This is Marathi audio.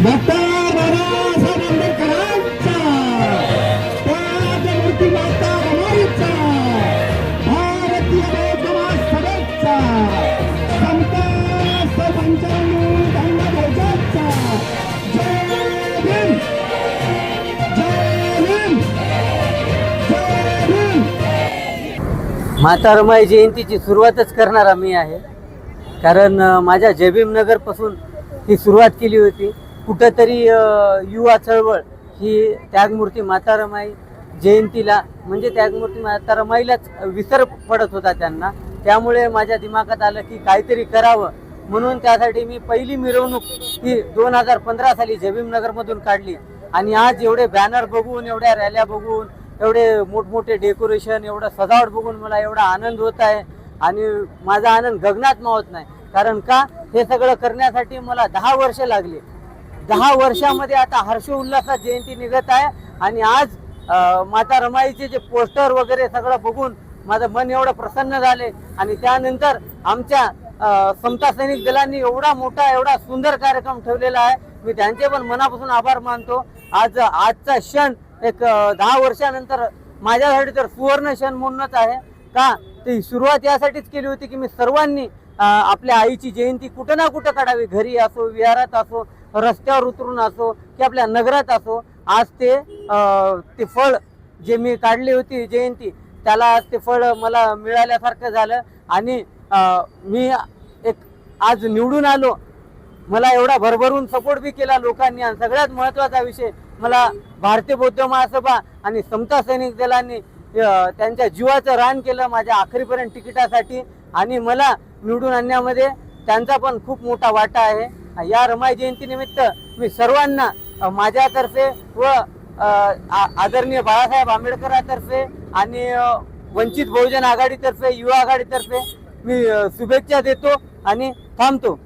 डॉक्टर बाबासाहेब आंबेडकरांचा, त्यागमूर्ती माता रमाईचा, भारतीय बौद्ध महासभेचा, संत पंचाण्णव धर्मध्वजाचा जय भीम, जय भीम, जय भीम. माता रमाई जयंतीची सुरुवातच करणारा मी आहे. कारण माझ्या जयभीम नगरपासून ही सुरुवात केली होती. कुठंतरी युवा चळवळ ही त्यागमूर्ती माता रमाई जयंतीला म्हणजे त्यागमूर्ती माता रमाईलाच विसर पडत होता त्यांना. त्यामुळे माझ्या दिमागात आलं की काहीतरी करावं, म्हणून त्यासाठी मी पहिली मिरवणूक ही 2015 साली जयभीम नगरमधून काढली. आणि आज एवढे बॅनर बघून, एवढ्या रॅल्या बघून, एवढे मोठमोठे डेकोरेशन, एवढं सजावट बघून मला एवढा आनंद होत आहे. आणि माझा आनंद गगनात मावत नाही. कारण का, हे सगळं करण्यासाठी मला 10 वर्ष लागली. 10 वर्षामध्ये आता हर्षोल्लासात जयंती निघत आहे. आणि आज माता रमाईचे जे पोस्टर वगैरे सगळं बघून माझं मन एवढं प्रसन्न झाले. आणि त्यानंतर आमच्या समता सैनिक दलांनी एवढा मोठा, एवढा सुंदर कार्यक्रम ठेवलेला आहे. मी त्यांचे पण मनापासून आभार मानतो. आजचा क्षण एक 10 वर्षानंतर माझ्यासाठी तर सुवर्ण क्षण म्हणूनच आहे. का, ती सुरुवात यासाठीच केली होती की मी सर्वांनी आपल्या आईची जयंती कुठं ना कुठं काढावी. घरी असो, विहारात असो, रस्त्यावर उतरून असो, की आपल्या नगरात असो. आज ते फळ जे मी काढली होती जयंती, त्याला ते फळ मला मिळाल्यासारखं झालं. आणि मी एक आज निवडून आलो. मला एवढा भरभरून सपोर्ट बी केला लोकांनी. आणि सगळ्यात महत्त्वाचा विषय, मला भारतीय बौद्ध महासभा आणि समता सैनिक दलांनी त्यांच्या जीवाचं रान केलं माझ्या आखरीपर्यंत तिकिटासाठी. आणि मला निवडून आणण्यामध्ये त्यांचा पण खूप मोठा वाटा आहे. या रमाई जयंतीनिमित्त मी सर्वांना माझ्यातर्फे व आदरणीय बाळासाहेब आंबेडकरांतर्फे आणि वंचित बहुजन आघाडीतर्फे, युवा आघाडीतर्फे मी शुभेच्छा देतो आणि थांबतो.